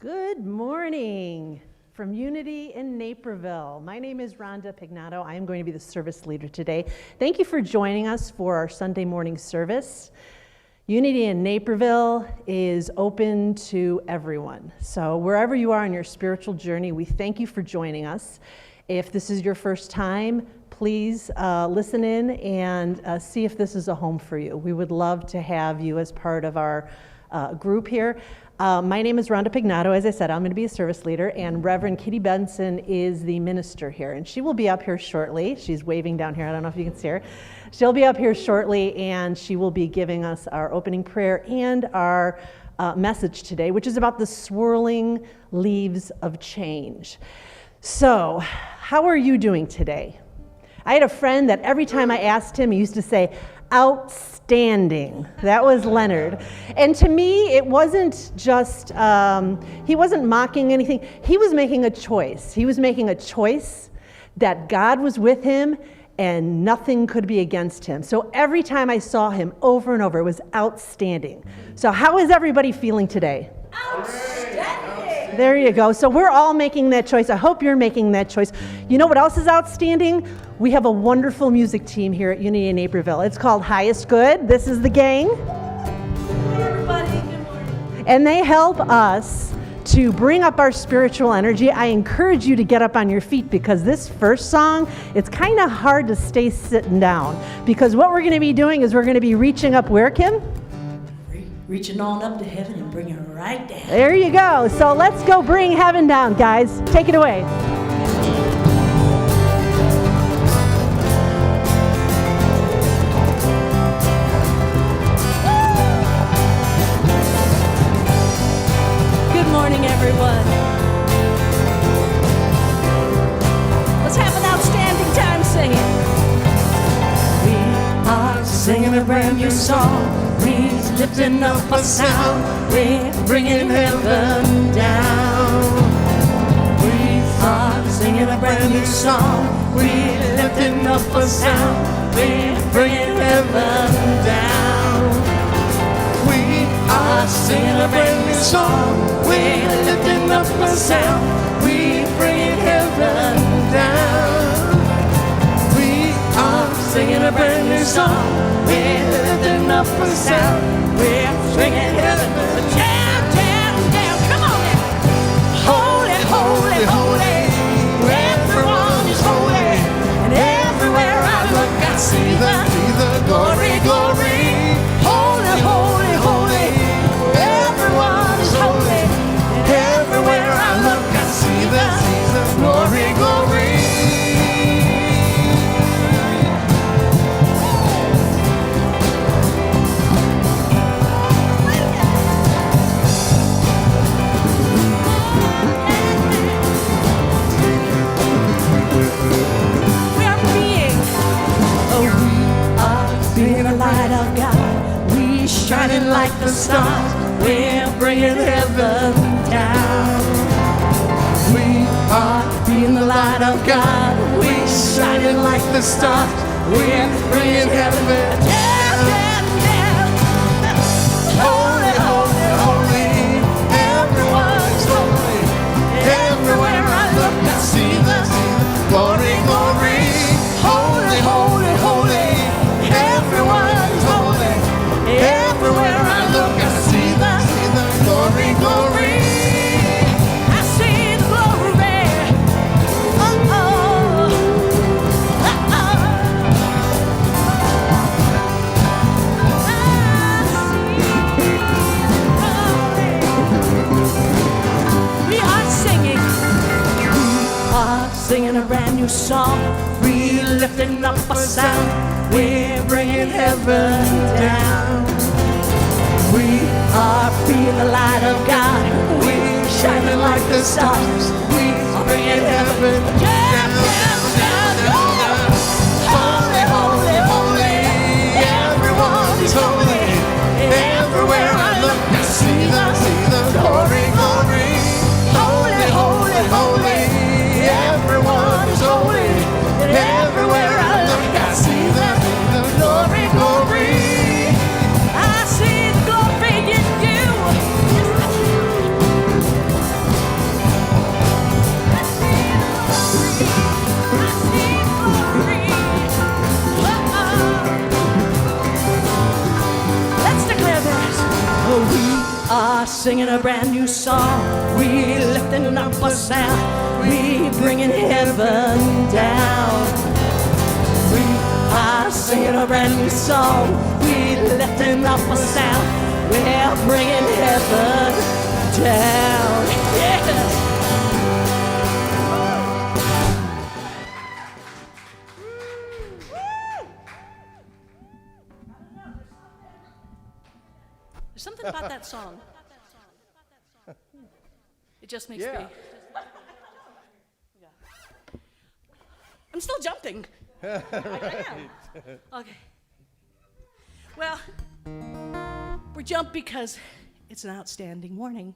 Good morning from Unity in Naperville. My name is Rhonda Pignato. I am going to be the service leader today. Thank you for joining us for our Sunday morning service. Unity in Naperville is open to everyone. So wherever you are on your spiritual journey, we thank you for joining us. If this is your first time, please listen in and see if this is a home for you. We would love to have you as part of our group here. My name is Rhonda Pignato. As I said, I'm going to be a service leader, and Reverend Kitty Benson is the minister here, and she will be up here shortly. She's waving down here. I don't know if you can see her. She'll be up here shortly, and she will be giving us our opening prayer and our message today, which is about the swirling leaves of change. So, how are you doing today? I had a friend that every time I asked him, he used to say, outstanding. That was Leonard. And to me, it wasn't just, he wasn't mocking anything. He was making a choice. He was making a choice that God was with him and nothing could be against him. So every time I saw him over and over, it was outstanding. So how is everybody feeling today? Outstanding. There you go. So we're all making that choice. I hope you're making that choice. You know what else is outstanding? We have a wonderful music team here at Unity in Naperville. It's called Highest Good. This is the gang. Hey everybody, good morning. And they help us to bring up our spiritual energy. I encourage you to get up on your feet because this first song, it's kind of hard to stay sitting down because what we're going to be doing is we're going to be reaching up where, Kim? Reaching on up to heaven and bringing it right down. There you go. So let's go bring heaven down, guys. Take it away. Good morning, everyone. Let's have an outstanding time singing. We are singing a brand new song. We're lifting up a sound. We're bringing heaven down. We are singing a brand new song. We're lifting up a sound. We're bringing heaven down. We are singing a brand new song. We're lifting up a sound. We're bringing heaven down. We are singing a brand new song. We're lifting up a sound. We're bringing heaven down, down, down. Come on now. Holy, holy, holy. Everyone is holy. And everywhere I look, I see the glory, glory. Holy, holy, holy. Everyone is holy. And everywhere I look, I see the glory, glory. Being the light of God, we shining like the stars. We're bringing heaven down. We are being the light of God. We shining like the stars. We're bringing heaven down, down, down. Holy, holy, holy. Everyone's holy. Everywhere I look, I see the glory, glory. Holy, holy, holy. Everyone's holy. Everywhere I look, I see the glory, glory. I see the glory. Oh, oh, oh, oh. I see the glory. We are singing. We are singing a brand new song. We're lifting up a sound. We're bringing heaven down. We are being the light of God. We're shining like the stars. We are bringing heaven down, down, down, down. Holy, holy, holy. Everyone is holy. Everywhere I look, I see the glory, glory. Holy, holy, holy. Everyone is holy. And everywhere I look, I see the glory, glory. I see the glory in you. singing a brand new song. We lifting up a sound. We bringing heaven down. We are singing a brand new song. We lifting up a sound. We're bringing heaven down. Yes. There's something about that song. It just makes me. Yeah. I'm still jumping. I am. Okay. Well, we jump because it's an outstanding morning.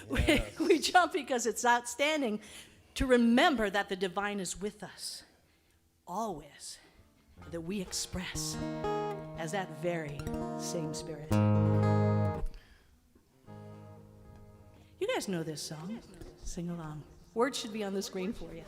Yes. We jump because it's outstanding to remember that the divine is with us always, that we express as that very same spirit. You guys know this song. Sing along. Words should be on the screen for you.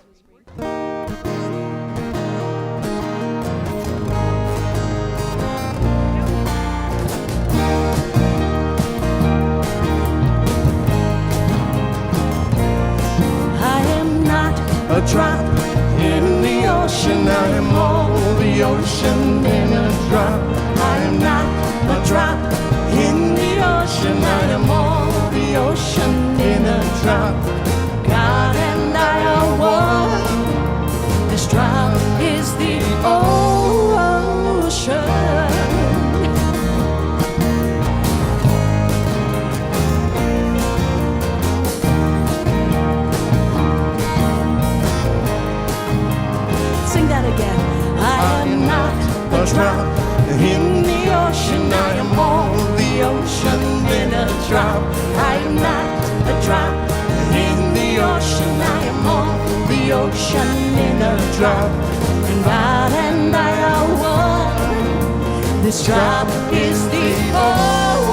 I am not a drop in the ocean. I am all the ocean in a drop. I am not a drop in the ocean. I am all the ocean in a drop. God and I are one. This drop is the ocean. Sing that again. I am not a drop in the ocean. I am all the ocean in a drop. I am not a drop in the ocean. I am all the ocean in a drop. And God and I are one. This drop is the ocean.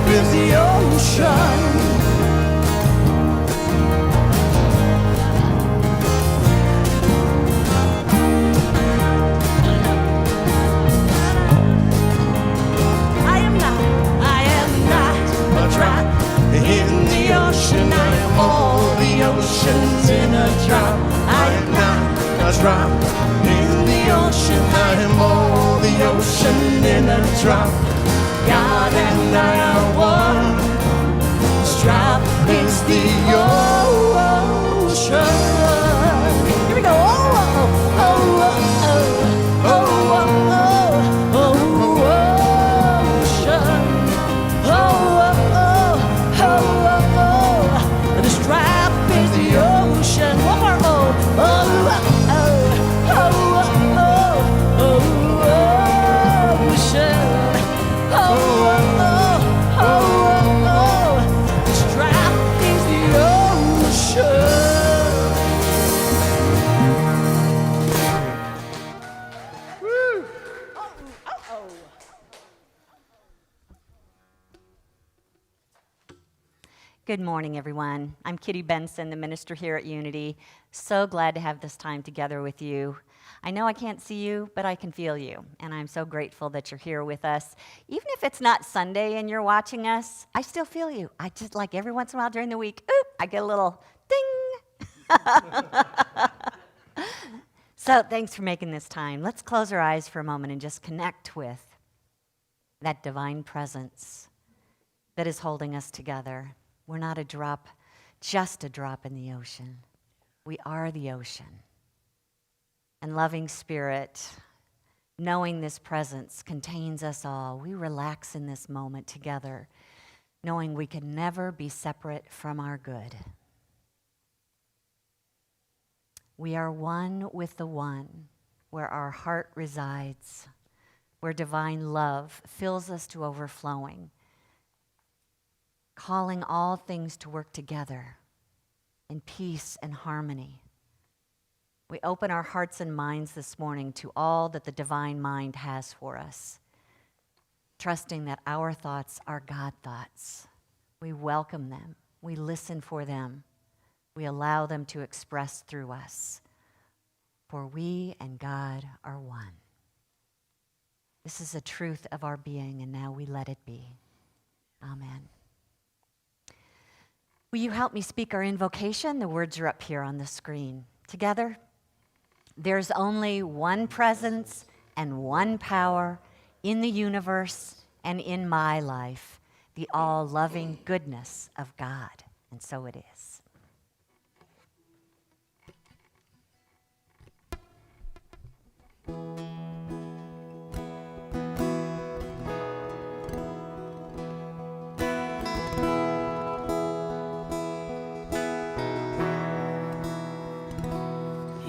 Is the ocean. I am not a drop in the ocean. I am all the oceans in a drop. I am not a drop in the ocean. I am all the ocean in a drop. God and I are one. This drop is the ocean. Here we go. Oh, oh, oh, oh, oh, oh, oh, ocean. Oh, oh, oh, oh, oh. This drop is the ocean. One more. Oh, oh, oh, oh, oh, oh, oh, ocean. Oh, oh, oh, oh, oh, this drop is the ocean. Woo! Oh, oh, oh. Good morning, everyone. I'm Kitty Benson, the minister here at Unity. So glad to have this time together with you. I know I can't see you, but I can feel you, and I'm so grateful that you're here with us. Even if it's not Sunday and you're watching us, I still feel you. I just, like, every once in a while during the week, I get a little ding. So thanks for making this time. Let's close our eyes for a moment and just connect with that divine presence that is holding us together. We're not a drop, just a drop in the ocean. We are the ocean. And loving Spirit, knowing this presence contains us all, we relax in this moment together, knowing we can never be separate from our good. We are one with the one where our heart resides, where divine love fills us to overflowing, calling all things to work together in peace and harmony. We open our hearts and minds this morning to all that the divine mind has for us, trusting that our thoughts are God thoughts, We welcome them. We listen for them. We allow them to express through us. For we and God are one. This is a truth of our being, and now we let it be. Amen. Will you help me speak our invocation? The words are up here on the screen. Together, there's only one presence and one power in the universe and in my life, the all-loving goodness of God. And so it is.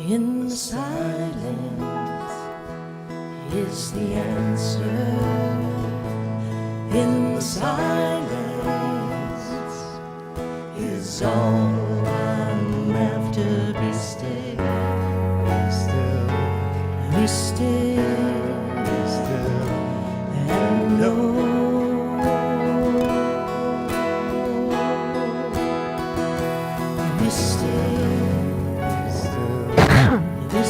In the silence is the answer. In the silence is all I'm after. Be still, be still, be still, be still, and know. Be still. Be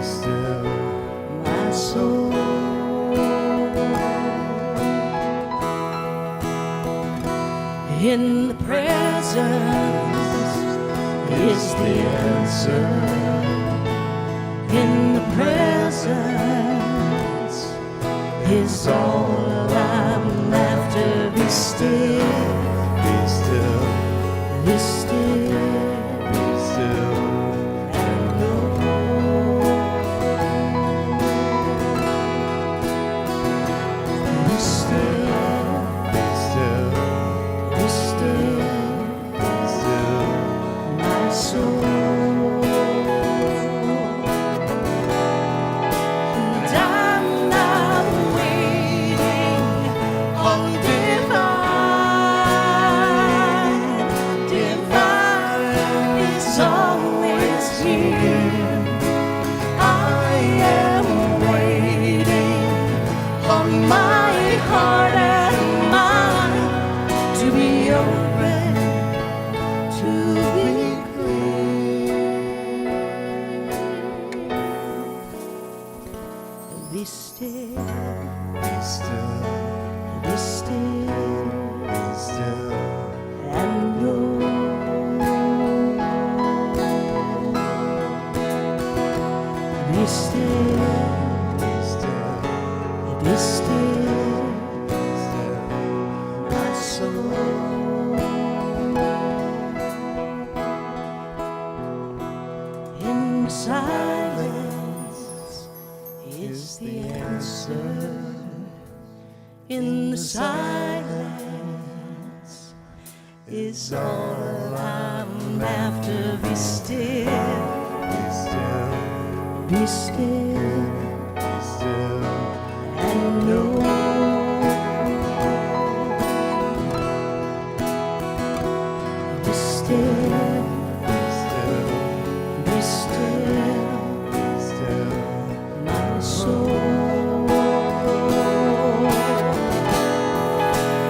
still, my soul. In the presence is the answer. In the presence is all I'm after. Be still, be still, be still, be still. Be still, be still, be still, be still, and know. Be still, be still, be still, be still, my soul. In silence is the answer. In the silence is all I'm after. Be still, be still, be still, be still, and know. Be still, be still, be still, be still, my soul.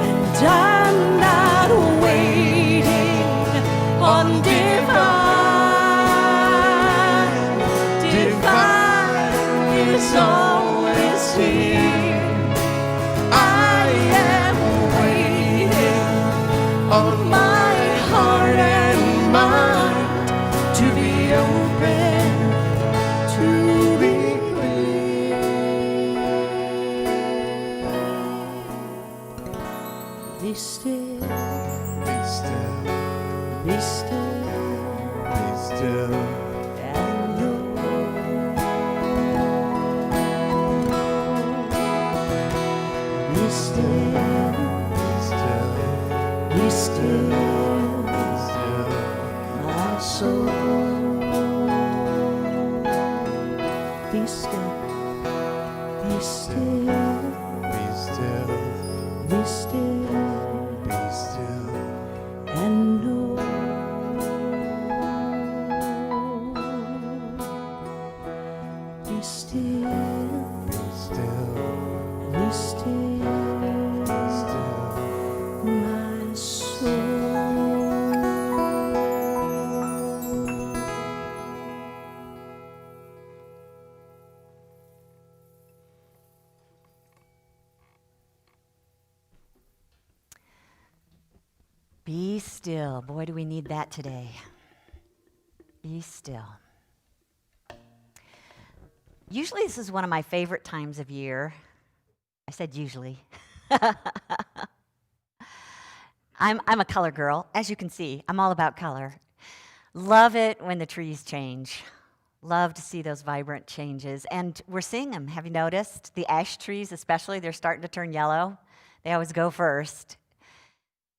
And I'm not waiting on divine. Divine is always here. I am waiting on my heart and mind to be open, to be clear. Be still, be still, be still, be still, and know. Be still, be still, be still, be still, my soul. Be still, be still, be still, be still, be still, and know. Be still, be still, be still, be still, Be still. Boy, do we need that today. Be still. Usually this is one of my favorite times of year. I said usually. I'm a color girl. As you can see, I'm all about color. Love it when the trees change. Love to see those vibrant changes. And we're seeing them. Have you noticed? The ash trees especially, they're starting to turn yellow. They always go first.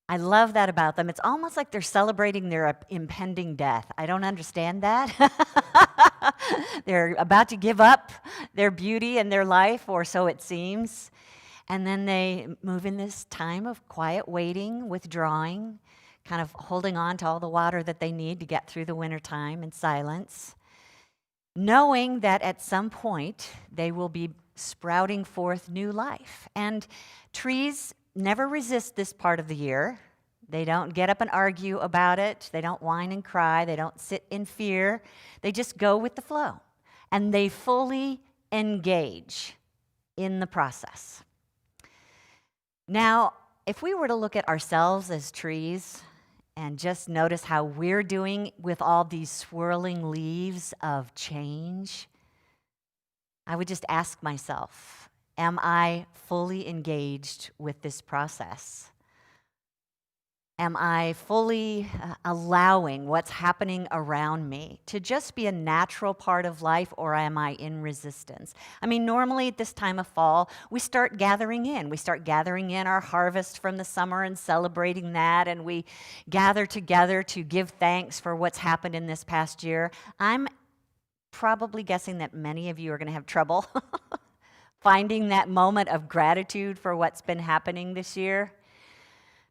I love that about them. It's almost like they're celebrating their impending death. I don't understand that. They're about to give up their beauty and their life, or so it seems. And then they move in this time of quiet waiting, withdrawing, kind of holding on to all the water that they need to get through the wintertime in silence, knowing that at some point they will be sprouting forth new life. And trees never resist this part of the year. They don't get up and argue about it. They don't whine and cry. They don't sit in fear. They just go with the flow. And they fully engage in the process. Now, if we were to look at ourselves as trees and just notice how we're doing with all these swirling leaves of change, I would just ask myself, am I fully engaged with this process? Am I fully allowing what's happening around me to just be a natural part of life, or am I in resistance? I mean, normally at this time of fall, we start gathering in. We start gathering in our harvest from the summer and celebrating that, and we gather together to give thanks for what's happened in this past year. I'm probably guessing that many of you are going to have trouble finding that moment of gratitude for what's been happening this year.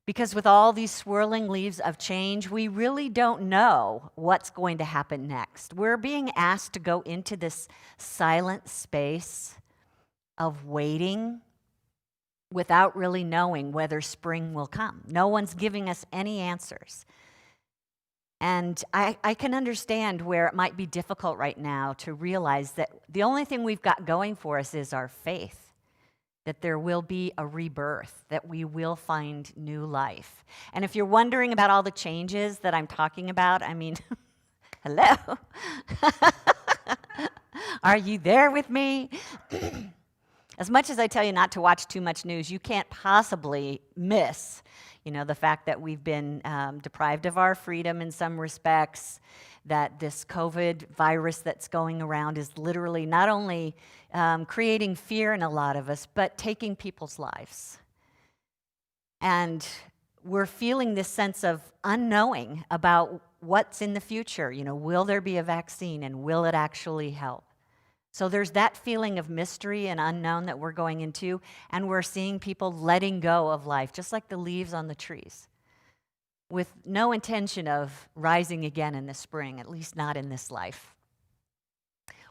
Because with all these swirling leaves of change, we really don't know what's going to happen next. We're being asked to go into this silent space of waiting without really knowing whether spring will come. No one's giving us any answers. And I can understand where it might be difficult right now to realize that the only thing we've got going for us is our faith. That there will be a rebirth, that we will find new life. And if you're wondering about all the changes that I'm talking about, I mean, hello? Are you there with me? As much as I tell you not to watch too much news, you can't possibly miss, the fact that we've been deprived of our freedom in some respects, that this COVID virus that's going around is literally not only creating fear in a lot of us, but taking people's lives. And we're feeling this sense of unknowing about what's in the future. Will there be a vaccine, and will it actually help? So there's that feeling of mystery and unknown that we're going into, and we're seeing people letting go of life, just like the leaves on the trees, with no intention of rising again in the spring, at least not in this life.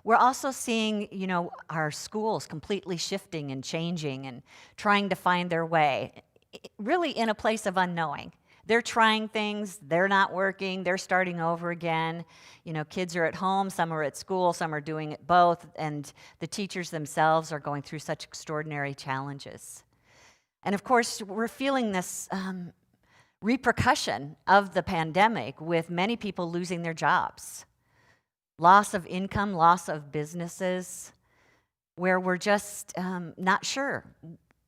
We're also seeing, our schools completely shifting and changing and trying to find their way, really in a place of unknowing. They're trying things, they're not working, they're starting over again. Kids are at home, some are at school, some are doing it both, and the teachers themselves are going through such extraordinary challenges. And of course, we're feeling this repercussion of the pandemic with many people losing their jobs. Loss of income, loss of businesses, where we're just not sure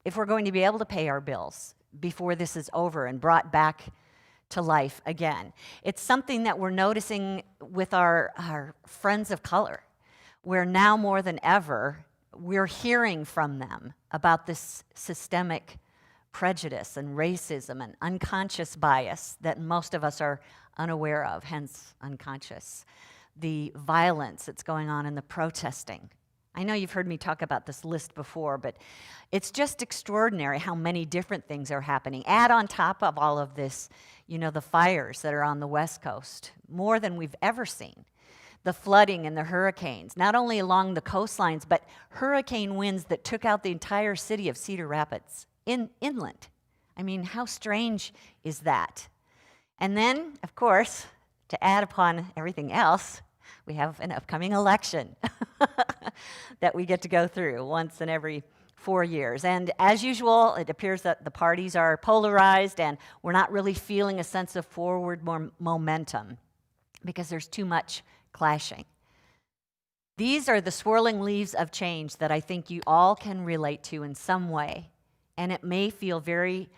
if we're going to be able to pay our bills before this is over and brought back to life again. It's something that we're noticing with our friends of color, where now more than ever, we're hearing from them about this systemic prejudice and racism and unconscious bias that most of us are unaware of, hence unconscious. The violence that's going on in the protesting. I know you've heard me talk about this list before, but it's just extraordinary how many different things are happening. Add on top of all of this, the fires that are on the West Coast, more than we've ever seen. The flooding and the hurricanes, not only along the coastlines, but hurricane winds that took out the entire city of Cedar Rapids, inland. I mean, how strange is that? And then, of course, to add upon everything else, we have an upcoming election that we get to go through once in every 4 years. And as usual, it appears that the parties are polarized and we're not really feeling a sense of forward momentum because there's too much clashing. These are the swirling leaves of change that I think you all can relate to in some way, and it may feel very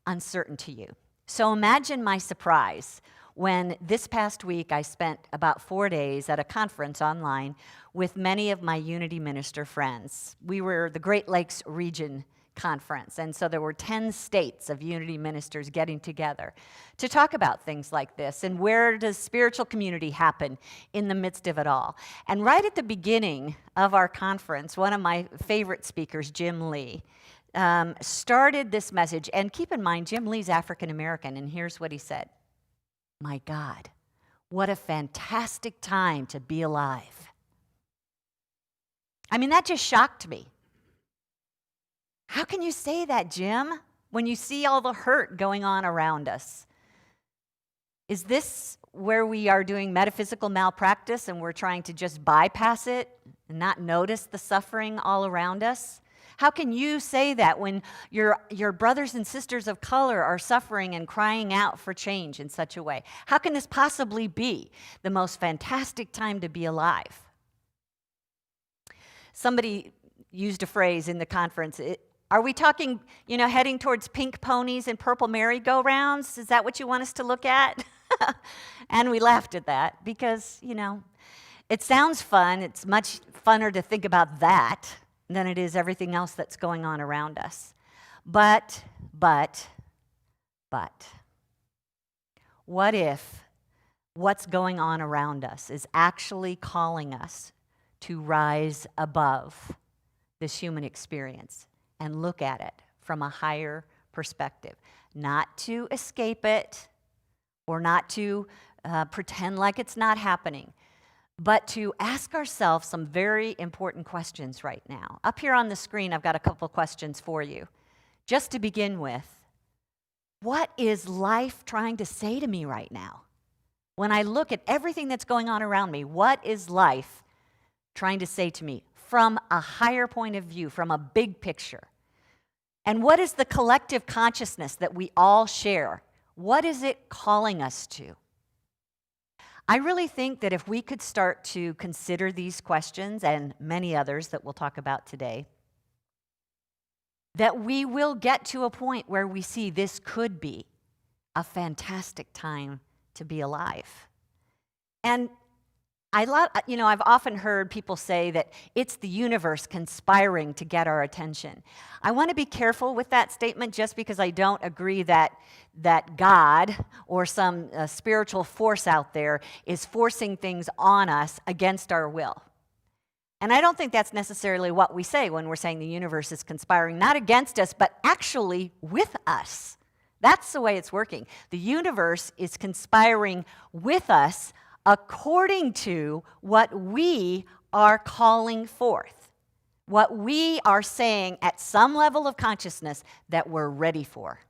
uncertain to you. So imagine my surprise when this past week I spent about 4 days at a conference online with many of my Unity Minister friends. We were the Great Lakes Region Conference, and so there were 10 states of Unity ministers getting together to talk about things like this and where does spiritual community happen in the midst of it all. And right at the beginning of our conference, one of my favorite speakers, Jim Lee, started this message. And keep in mind, Jim Lee's African American, and here's what he said. My God, what a fantastic time to be alive. I mean, that just shocked me. How can you say that, Jim, when you see all the hurt going on around us? Is this where we are doing metaphysical malpractice and we're trying to just bypass it and not notice the suffering all around us? How can you say that when your brothers and sisters of color are suffering and crying out for change in such a way? How can this possibly be the most fantastic time to be alive? Somebody used a phrase in the conference. Are we talking, heading towards pink ponies and purple merry-go-rounds? Is that what you want us to look at? And we laughed at that because, it sounds fun. It's much funner to think about that than it is everything else that's going on around us. But, what if what's going on around us is actually calling us to rise above this human experience and look at it from a higher perspective? Not to escape it or not to pretend like it's not happening, but to ask ourselves some very important questions right now. Up here on the screen, I've got a couple questions for you. Just to begin with, what is life trying to say to me right now? When I look at everything that's going on around me, what is life trying to say to me from a higher point of view, from a big picture? And what is the collective consciousness that we all share? What is it calling us to? I really think that if we could start to consider these questions and many others that we'll talk about today, that we will get to a point where we see this could be a fantastic time to be alive. And I've often heard people say that it's the universe conspiring to get our attention. I want to be careful with that statement just because I don't agree that God or some spiritual force out there is forcing things on us against our will. And I don't think that's necessarily what we say when we're saying the universe is conspiring, not against us, but actually with us. That's the way it's working. The universe is conspiring with us according to what we are calling forth, what we are saying at some level of consciousness that we're ready for.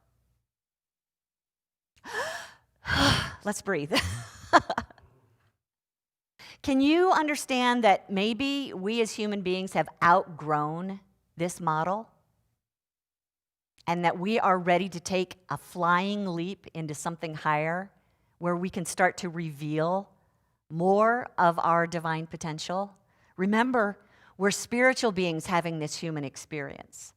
Let's breathe. Can you understand that maybe we as human beings have outgrown this model? And that we are ready to take a flying leap into something higher where we can start to reveal more of our divine potential? Remember, we're spiritual beings having this human experience.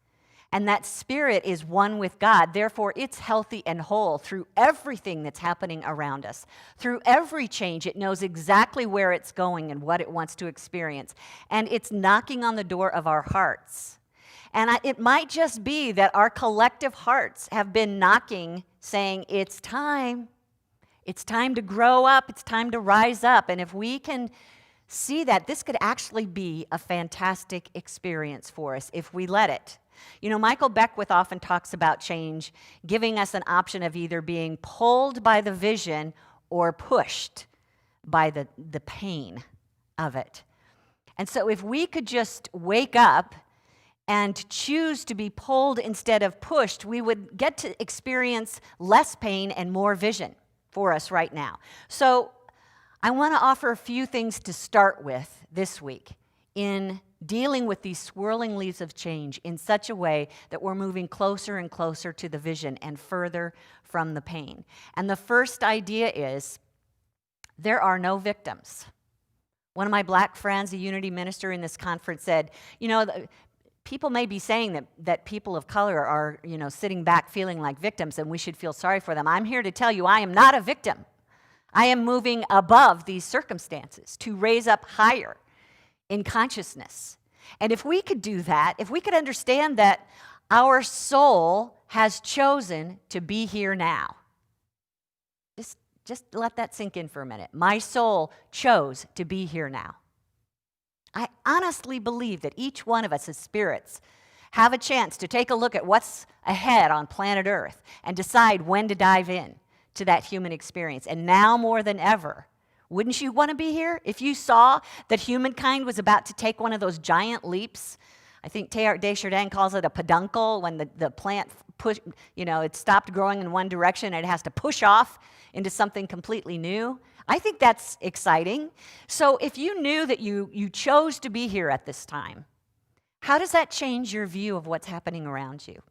And that spirit is one with God. Therefore, it's healthy and whole through everything that's happening around us. Through every change, it knows exactly where it's going and what it wants to experience. And it's knocking on the door of our hearts. And it might just be that our collective hearts have been knocking, saying, it's time. It's time to grow up. It's time to rise up. And if we can see that, this could actually be a fantastic experience for us if we let it. Michael Beckwith often talks about change, giving us an option of either being pulled by the vision or pushed by the pain of it. And so if we could just wake up and choose to be pulled instead of pushed, we would get to experience less pain and more vision for us right now. So I want to offer a few things to start with this week in dealing with these swirling leaves of change in such a way that we're moving closer and closer to the vision and further from the pain. And the first idea is there are no victims. One of my black friends, a unity minister in this conference, said, people may be saying that people of color are, sitting back feeling like victims and we should feel sorry for them. I'm here to tell you I am not a victim. I am moving above these circumstances to raise up higher in consciousness. And if we could do that, if we could understand that our soul has chosen to be here now. Just let that sink in for a minute. My soul chose to be here now. I honestly believe that each one of us as spirits have a chance to take a look at what's ahead on planet Earth and decide when to dive in to that human experience. And now more than ever, wouldn't you want to be here? If you saw that humankind was about to take one of those giant leaps, I think Teilhard de Chardin calls it a peduncle, when the plant it stopped growing in one direction and it has to push off into something completely new. I think that's exciting. So if you knew that you chose to be here at this time, how does that change your view of what's happening around you?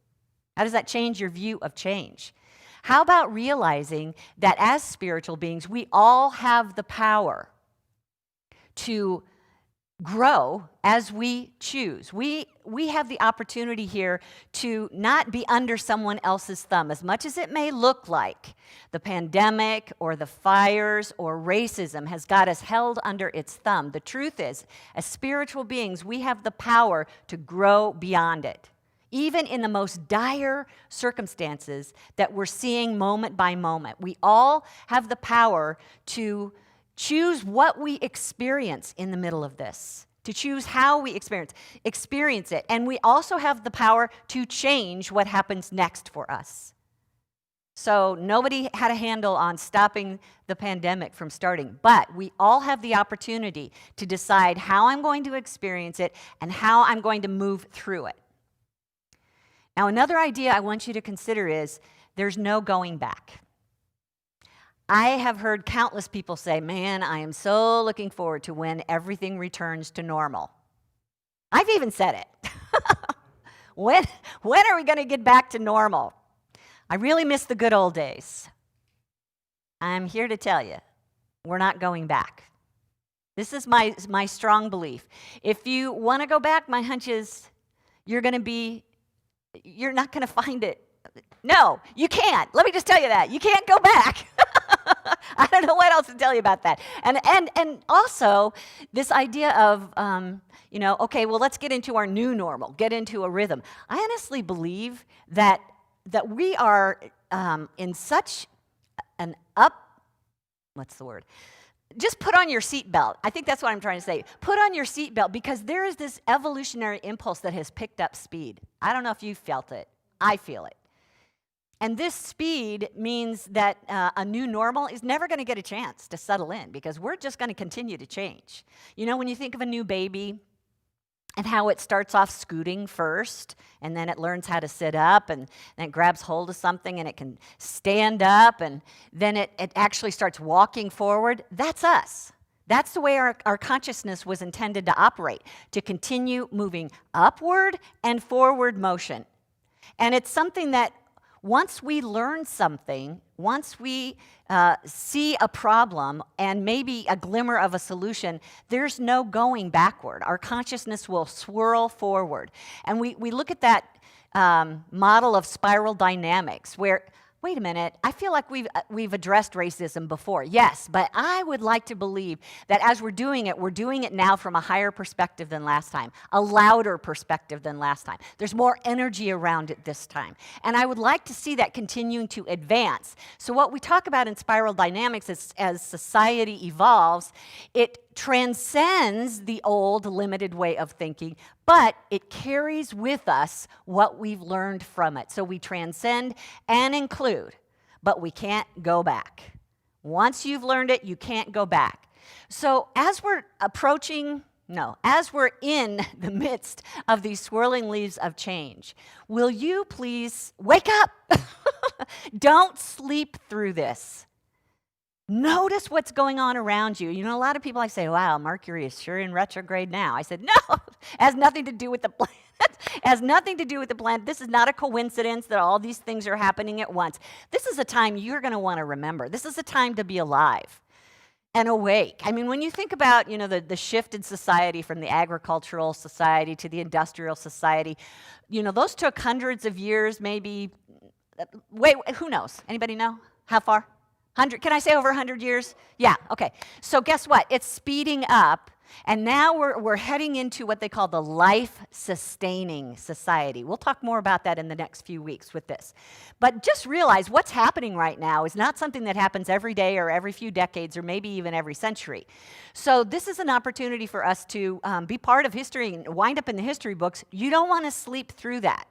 How does that change your view of change? How about realizing that as spiritual beings, we all have the power to grow as we choose. We have the opportunity here to not be under someone else's thumb, as much as it may look like the pandemic or the fires or racism has got us held under its thumb. The truth is, as spiritual beings, we have the power to grow beyond it. Even in the most dire circumstances that we're seeing moment by moment, we all have the power to choose what we experience in the middle of this, to choose how we experience it. And we also have the power to change what happens next for us. So nobody had a handle on stopping the pandemic from starting, but we all have the opportunity to decide how I'm going to experience it and how I'm going to move through it. Now, another idea I want you to consider is there's no going back. I have heard countless people say, man, I am so looking forward to when everything returns to normal. I've even said it. When are we going to get back to normal? I really miss the good old days. I'm here to tell you, we're not going back. This is my strong belief. If you want to go back, my hunch is you're not going to find it. No, you can't. Let me just tell you that. You can't go back. I don't know what else to tell you about that. And also, this idea of, okay, well, let's get into our new normal, get into a rhythm. I honestly believe that we are in such an just put on your seatbelt. I think that's what I'm trying to say. Put on your seatbelt, because there is this evolutionary impulse that has picked up speed. I don't know if you felt it. I feel it. And this speed means that a new normal is never going to get a chance to settle in, because we're just going to continue to change. When you think of a new baby and how it starts off scooting first, and then it learns how to sit up, and then it grabs hold of something, and it can stand up, and then it actually starts walking forward. That's us. That's the way our consciousness was intended to operate, to continue moving upward and forward motion. And it's something that once we learn something, once we see a problem and maybe a glimmer of a solution, there's no going backward. Our consciousness will swirl forward. And we look at that model of spiral dynamics where, wait a minute, I feel like we've addressed racism before. Yes, but I would like to believe that as we're doing it now from a higher perspective than last time, a louder perspective than last time. There's more energy around it this time. And I would like to see that continuing to advance. So what we talk about in spiral dynamics is, as society evolves, it transcends the old limited way of thinking, but it carries with us what we've learned from it. So we transcend and include, but we can't go back. Once you've learned it, you can't go back. So as we're in the midst of these swirling leaves of change, will you please wake up? Don't sleep through this. Notice what's going on around you. A lot of people, I say, wow, Mercury is sure in retrograde now. I said, no, It has nothing to do with the planet. It has nothing to do with the planet. This is not a coincidence that all these things are happening at once. This is a time you're going to want to remember. This is a time to be alive and awake. I mean, when you think about, the shift in society from the agricultural society to the industrial society, those took hundreds of years, maybe. Wait, who knows? Anybody know? How far? 100? Can I say over 100 years? Yeah, okay. So guess what? It's speeding up, and now we're heading into what they call the life-sustaining society. We'll talk more about that in the next few weeks with this. But just realize what's happening right now is not something that happens every day or every few decades or maybe even every century. So this is an opportunity for us to be part of history and wind up in the history books. You don't want to sleep through that.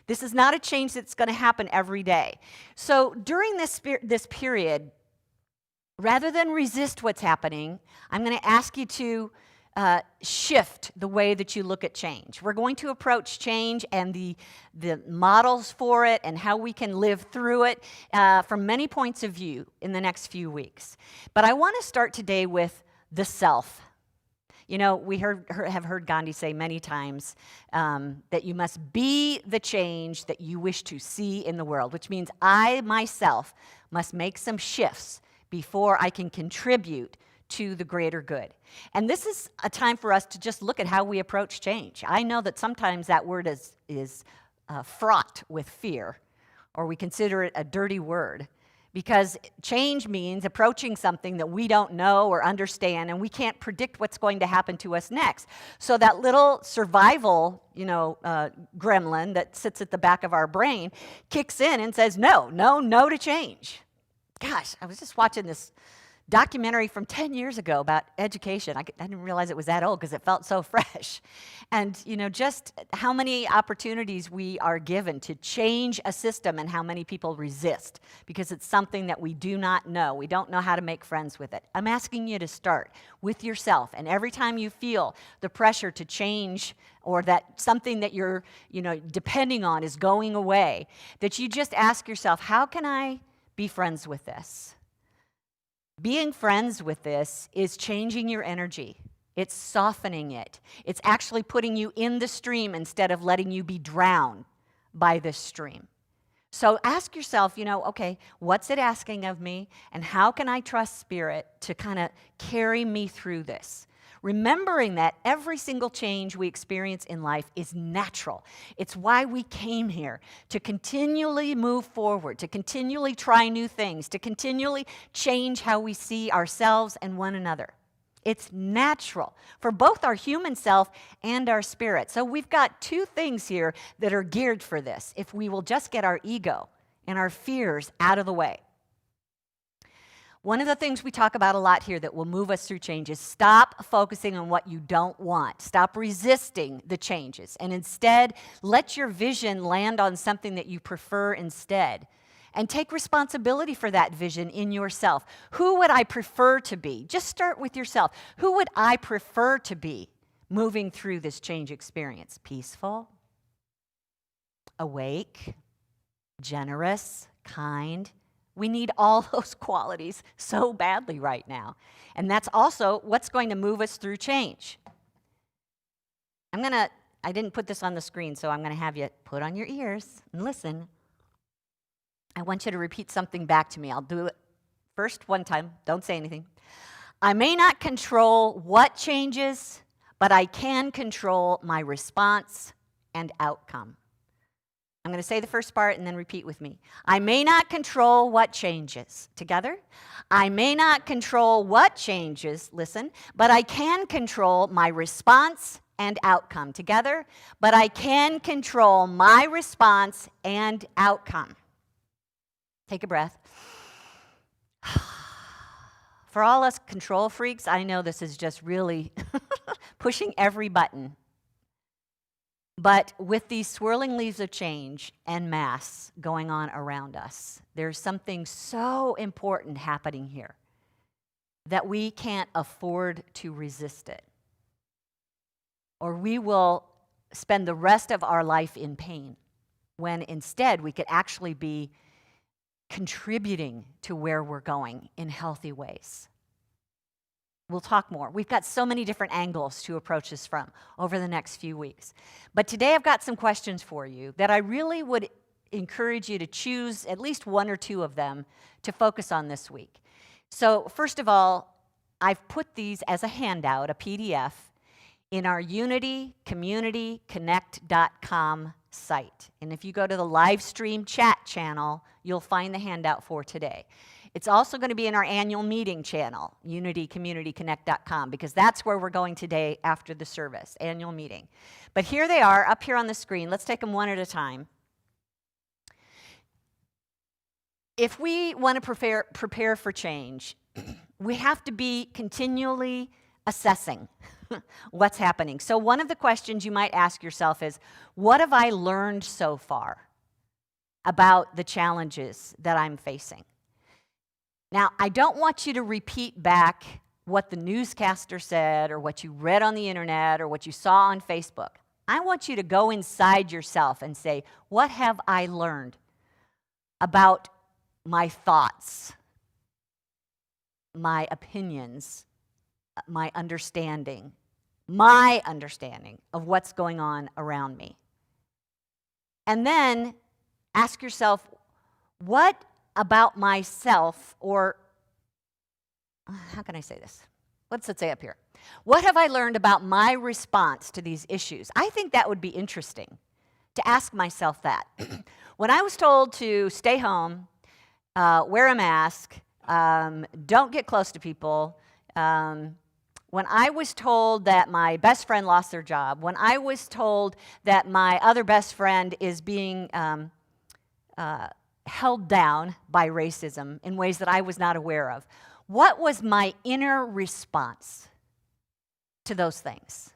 This is not a change that's going to happen every day. So during this period, rather than resist what's happening, I'm going to ask you to shift the way that you look at change. We're going to approach change and the models for it and how we can live through it from many points of view in the next few weeks. But I want to start today with the self. We have heard Gandhi say many times that you must be the change that you wish to see in the world, which means I myself must make some shifts before I can contribute to the greater good. And this is a time for us to just look at how we approach change. I know that sometimes that word is fraught with fear, or we consider it a dirty word, because change means approaching something that we don't know or understand, and we can't predict what's going to happen to us next. So that little survival, gremlin that sits at the back of our brain kicks in and says, no to change. Gosh, I was just watching this documentary from 10 years ago about education. I didn't realize it was that old because it felt so fresh. And, just how many opportunities we are given to change a system and how many people resist because it's something that we do not know. We don't know how to make friends with it. I'm asking you to start with yourself. And every time you feel the pressure to change or that something that you're, depending on is going away, that you just ask yourself, how can I be friends with this? Being friends with this is changing your energy. It's softening it. It's actually putting you in the stream instead of letting you be drowned by this stream. So ask yourself, okay, what's it asking of me? And how can I trust Spirit to kind of carry me through this? Remembering that every single change we experience in life is natural. It's why we came here, to continually move forward, to continually try new things, to continually change how we see ourselves and one another. It's natural for both our human self and our spirit. So we've got two things here that are geared for this, if we will just get our ego and our fears out of the way. One of the things we talk about a lot here that will move us through change is stop focusing on what you don't want. Stop resisting the changes, and instead let your vision land on something that you prefer instead. And take responsibility for that vision in yourself. Who would I prefer to be? Just start with yourself. Who would I prefer to be moving through this change experience? Peaceful, awake, generous, kind. We need all those qualities so badly right now. And that's also what's going to move us through change. I didn't put this on the screen, so I'm going to have you put on your ears and listen. I want you to repeat something back to me. I'll do it first one time. Don't say anything. I may not control what changes, but I can control my response and outcome. I'm going to say the first part and then repeat with me. I may not control what changes. Together? I may not control what changes, listen, but I can control my response and outcome. Together? But I can control my response and outcome. Take a breath. For all us control freaks, I know this is just really pushing every button. But with these swirling leaves of change en masse going on around us, there's something so important happening here that we can't afford to resist it. Or we will spend the rest of our life in pain, when instead we could actually be contributing to where we're going in healthy ways. We'll talk more. We've got so many different angles to approach this from over the next few weeks. But today I've got some questions for you that I really would encourage you to choose at least one or two of them to focus on this week. So first of all, I've put these as a handout, a PDF, in our unitycommunityconnect.com site. And if you go to the live stream chat channel, you'll find the handout for today. It's also going to be in our annual meeting channel, unitycommunityconnect.com, because that's where we're going today after the service, annual meeting. But here they are up here on the screen. Let's take them one at a time. If we want to prepare for change, we have to be continually assessing what's happening. So one of the questions you might ask yourself is, what have I learned so far about the challenges that I'm facing? Now, I don't want you to repeat back what the newscaster said or what you read on the internet or what you saw on Facebook. I want you to go inside yourself and say, what have I learned about my thoughts, my opinions, my understanding of what's going on around me? And then ask yourself, what about myself, or how can I say this? What's it say up here? What have I learned about my response to these issues? I think that would be interesting to ask myself that. When I was told to stay home, wear a mask, don't get close to people, when I was told that my best friend lost their job, when I was told that my other best friend is being held down by racism in ways that I was not aware of, what was my inner response to those things?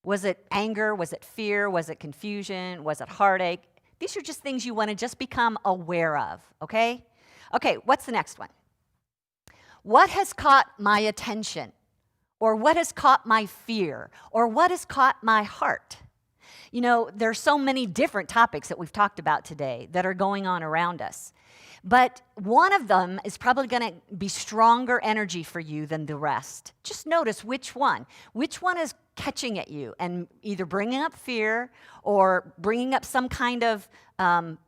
Was it anger? Was it fear? Was it confusion? Was it heartache? These are just things you want to just become aware of, okay? Okay, what's the next one? What has caught my attention? Or what has caught my fear? Or what has caught my heart? You know, there's so many different topics that we've talked about today that are going on around us. But one of them is probably going to be stronger energy for you than the rest. Just notice which one. Which one is catching at you and either bringing up fear or bringing up some kind of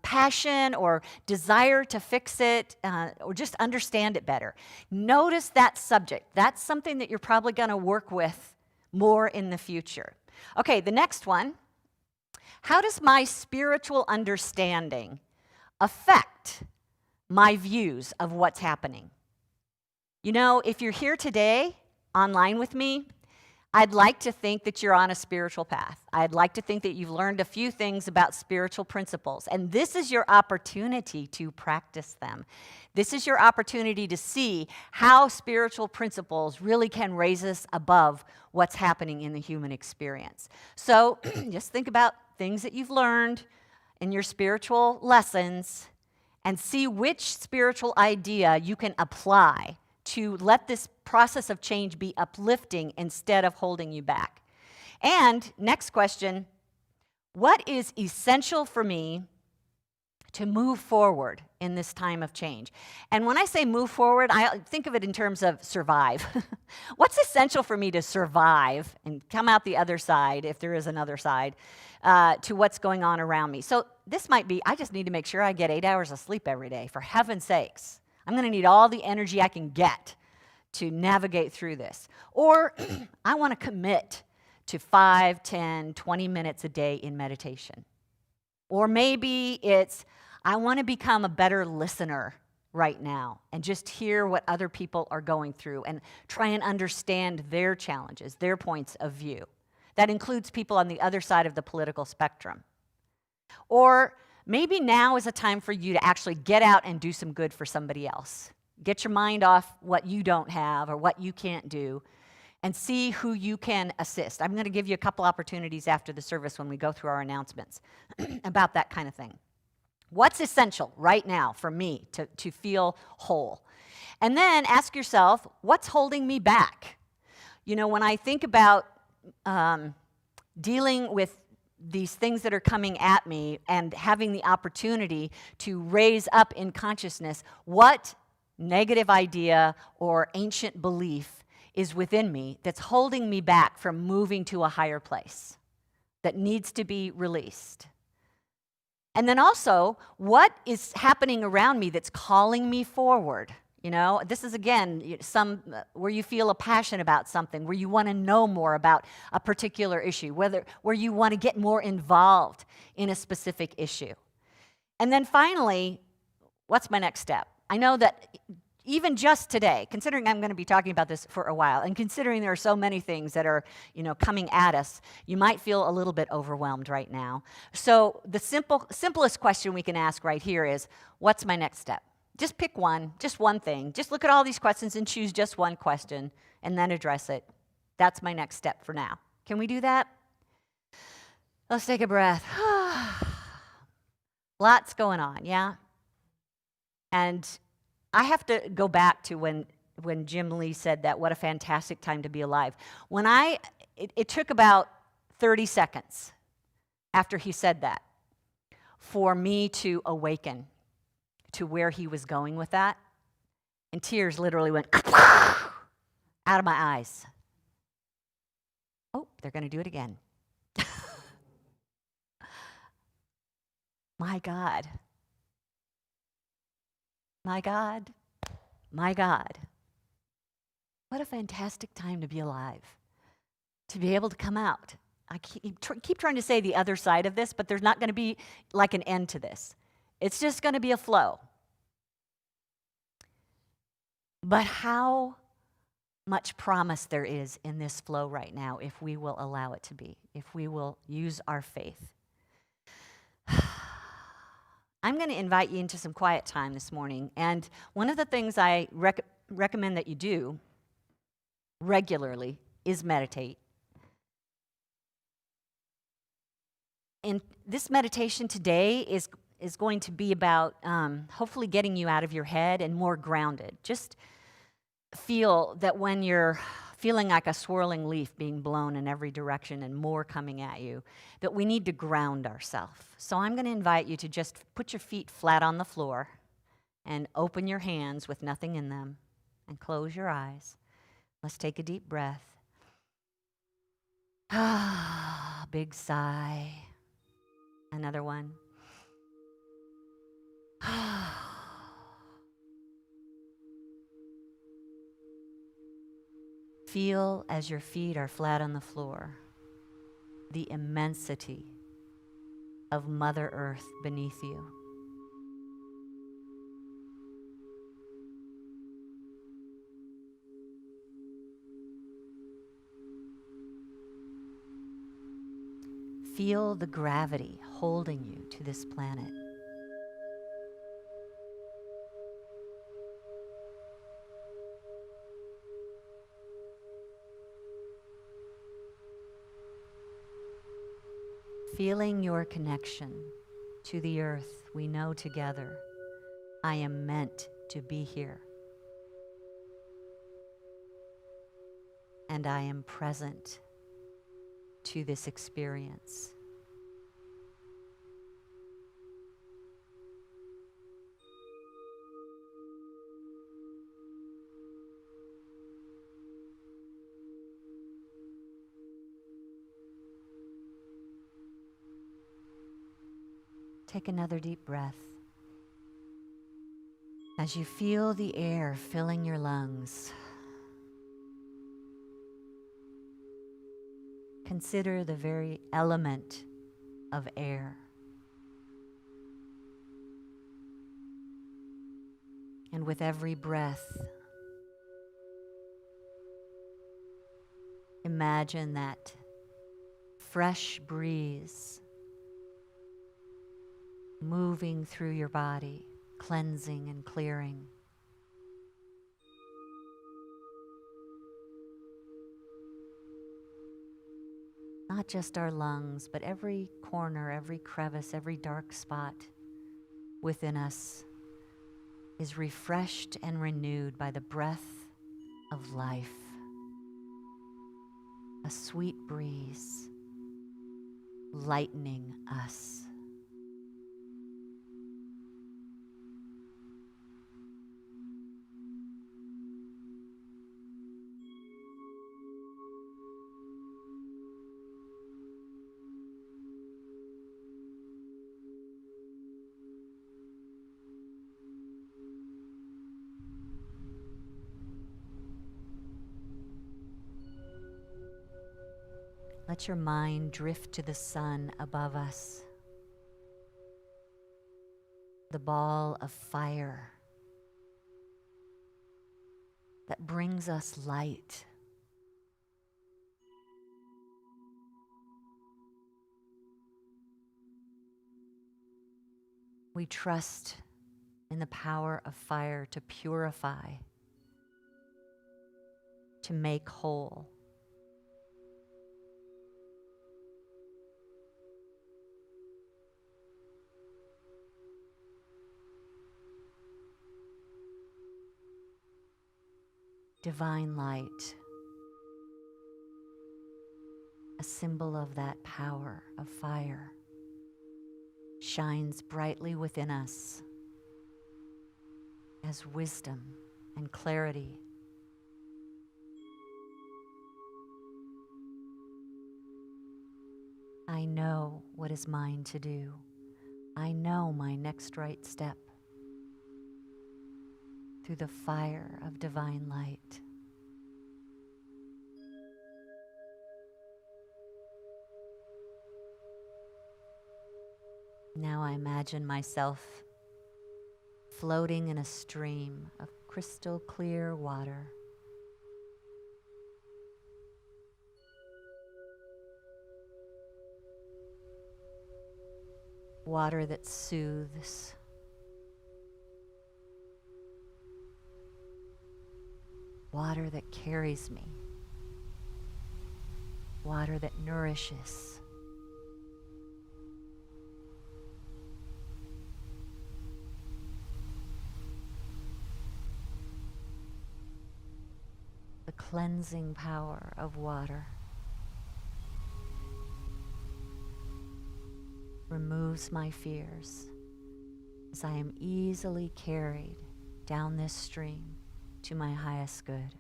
passion or desire to fix it or just understand it better. Notice that subject. That's something that you're probably going to work with more in the future. Okay, the next one. How does my spiritual understanding affect my views of what's happening? You know, if you're here today online with me, I'd like to think that you're on a spiritual path. I'd like to think that you've learned a few things about spiritual principles, and this is your opportunity to practice them. This is your opportunity to see how spiritual principles really can raise us above what's happening in the human experience. So just think about things that you've learned in your spiritual lessons and see which spiritual idea you can apply to let this process of change be uplifting instead of holding you back. And next question, what is essential for me to move forward in this time of change? And when I say move forward, I think of it in terms of survive. What's essential for me to survive and come out the other side, if there is another side, to what's going on around me? So this might be, I just need to make sure I get 8 hours of sleep every day, for heaven's sakes. I'm going to need all the energy I can get to navigate through this. Or I want to commit to 5, 10, 20 minutes a day in meditation. Or maybe it's, I want to become a better listener right now and just hear what other people are going through and try and understand their challenges, their points of view. That includes people on the other side of the political spectrum. Or maybe now is a time for you to actually get out and do some good for somebody else. Get your mind off what you don't have or what you can't do and see who you can assist. I'm going to give you a couple opportunities after the service when we go through our announcements about that kind of thing. What's essential right now for me to feel whole? And then ask yourself, what's holding me back? You know, when I think about dealing with these things that are coming at me and having the opportunity to raise up in consciousness what negative idea or ancient belief is within me that's holding me back from moving to a higher place that needs to be released? And then also, what is happening around me that's calling me forward? You know, this is again some where you feel a passion about something, where you want to know more about a particular issue, where you want to get more involved in a specific issue. And then finally, what's my next step? I know that even just today, considering I'm going to be talking about this for a while, and considering there are so many things that are, coming at us, you might feel a little bit overwhelmed right now. So the simplest question we can ask right here is, what's my next step? Just pick one, just one thing. Just look at all these questions and choose just one question and then address it. That's my next step for now. Can we do that? Let's take a breath. Lots going on, yeah? And I have to go back to when Jim Lee said that, what a fantastic time to be alive. It took about 30 seconds after he said that for me to awaken to where he was going with that. And tears literally went out of my eyes. Oh, they're going to do it again. My God. My God. My God. What a fantastic time to be alive. To be able to come out. I keep trying to say the other side of this, but there's not going to be like an end to this. It's just going to be a flow. But how much promise there is in this flow right now if we will allow it to be, if we will use our faith. I'm going to invite you into some quiet time this morning. And one of the things I recommend that you do regularly is meditate. And this meditation today is going to be about hopefully getting you out of your head and more grounded. Just feel that when you're feeling like a swirling leaf being blown in every direction and more coming at you, that we need to ground ourselves. So I'm going to invite you to just put your feet flat on the floor and open your hands with nothing in them and close your eyes. Let's take a deep breath. Big sigh. Another one. Feel as your feet are flat on the floor, the immensity of Mother Earth beneath you. Feel the gravity holding you to this planet. Feeling your connection to the earth, we know together, I am meant to be here. And I am present to this experience. Take another deep breath. As you feel the air filling your lungs, consider the very element of air. And with every breath, imagine that fresh breeze moving through your body, cleansing and clearing. Not just our lungs, but every corner, every crevice, every dark spot within us is refreshed and renewed by the breath of life. A sweet breeze lightening us. Let your mind drift to the sun above us, the ball of fire that brings us light. We trust in the power of fire to purify, to make whole. Divine light, a symbol of that power of fire, shines brightly within us as wisdom and clarity. I know what is mine to do. I know my next right step through the fire of divine light. Now I imagine myself floating in a stream of crystal clear water. Water that soothes. Water that carries me. Water that nourishes. The cleansing power of water removes my fears as I am easily carried down this stream to my highest good.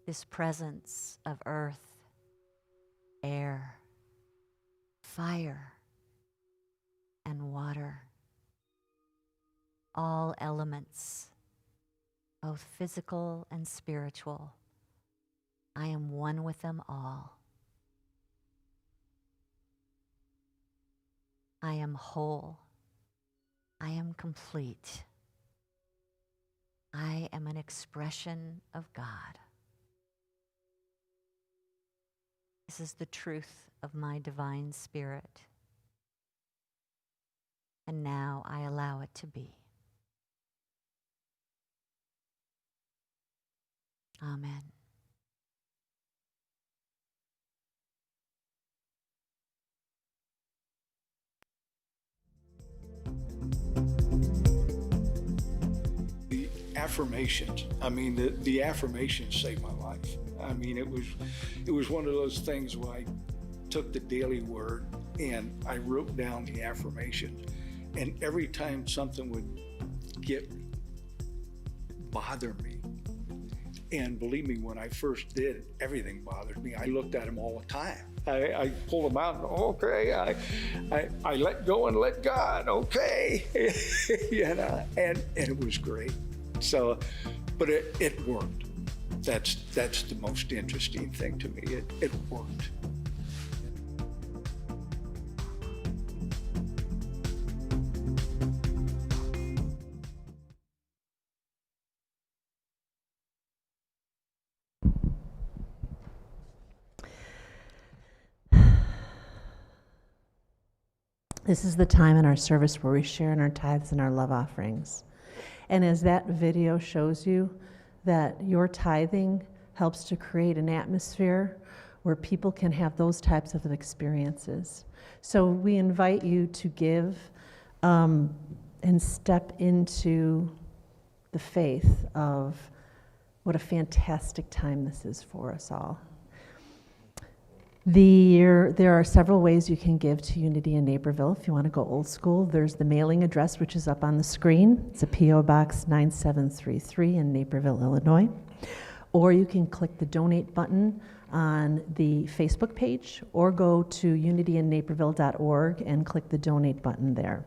This presence of earth, air, fire, and water, all elements, both physical and spiritual, I am one with them all. I am whole. I am complete. I am an expression of God. This is the truth of my divine spirit. And now I allow it to be. Amen. The affirmations, the affirmations saved my life. It was one of those things where I took the daily word and I wrote down the affirmations, and every time something would bother me, and believe me, when I first did, everything bothered me. I looked at them all the time. I pulled them out and, okay, I let go and let God, okay. And it was great. So, but it worked. That's the most interesting thing to me. It worked. This is the time in our service where we share in our tithes and our love offerings. And as that video shows you, that your tithing helps to create an atmosphere where people can have those types of experiences. So we invite you to give and step into the faith of what a fantastic time this is for us all. There are several ways you can give to Unity in Naperville. If you want to go old school, there's the mailing address, which is up on the screen. It's a P.O. Box 9733 in Naperville, Illinois. Or you can click the donate button on the Facebook page, or go to unityinnaperville.org and click the donate button there.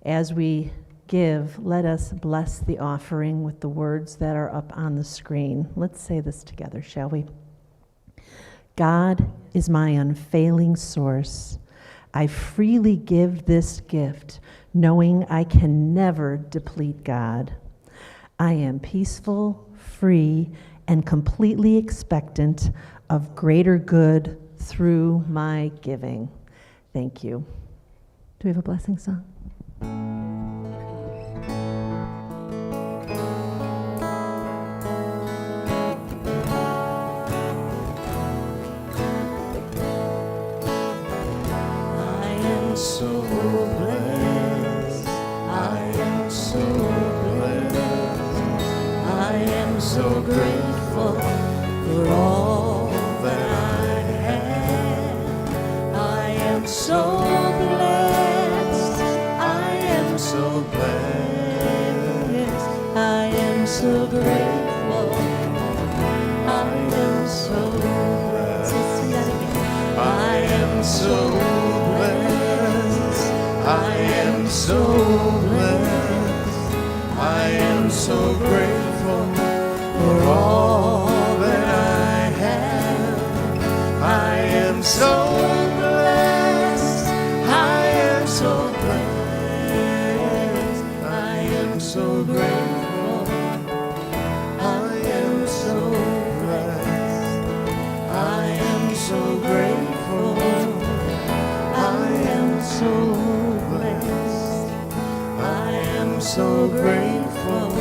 As we give, let us bless the offering with the words that are up on the screen. Let's say this together, shall we? God is my unfailing source. I freely give this gift, knowing I can never deplete God. I am peaceful, free, and completely expectant of greater good through my giving. Thank you. Do we have a blessing song? So blessed, I am so blessed, I am so grateful for all that I have. I am so blessed, I am so blessed, I am so grateful, I am so blessed. I am so blessed. I am so blessed, I am so grateful for all that I have. I am so blessed, I am so blessed, I am so grateful, I am so blessed, I am so grateful, I am so so grateful,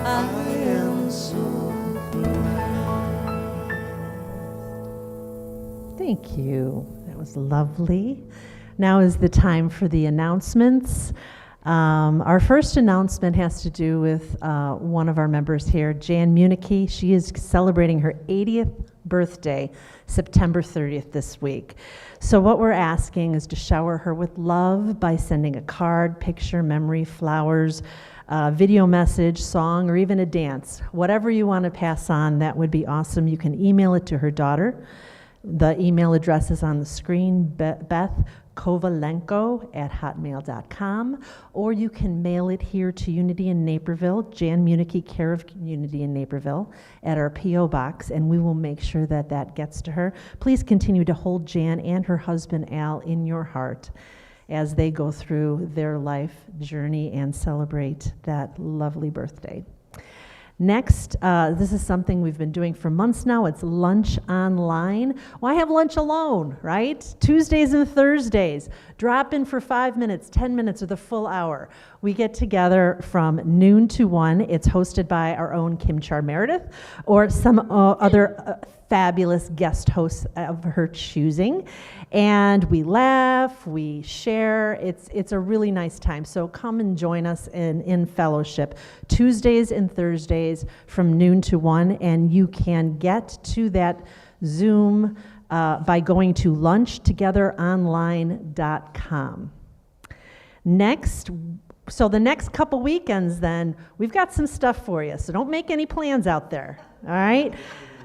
I am so blessed. Thank you. That was lovely. Now is the time for the announcements. Our first announcement has to do with one of our members here, Jan Municky. She is celebrating her 80th birthday, September 30th this week. So what we're asking is to shower her with love by sending a card, picture, memory, flowers, video message, song, or even a dance. Whatever you want to pass on, that would be awesome. You can email it to her daughter. The email address is on the screen, bethkovalenko@hotmail.com, or you can mail it here to Unity in Naperville, Jan Municky, care of Unity in Naperville, at our P.O. Box, and we will make sure that that gets to her. Please continue to hold Jan and her husband, Al, in your heart as they go through their life journey and celebrate that lovely birthday. Next, this is something we've been doing for months now. It's lunch online. Why have lunch alone, right? Tuesdays and Thursdays. Drop in for 5 minutes, 10 minutes, or the full hour. We get together from noon to 1. It's hosted by our own Kim Char Meredith or some other fabulous guest hosts of her choosing. And we laugh, we share. It's a really nice time. So come and join us in fellowship Tuesdays and Thursdays from noon to 1. And you can get to that Zoom by going to lunchtogetheronline.com. Next, so the next couple weekends then, we've got some stuff for you. So don't make any plans out there, all right?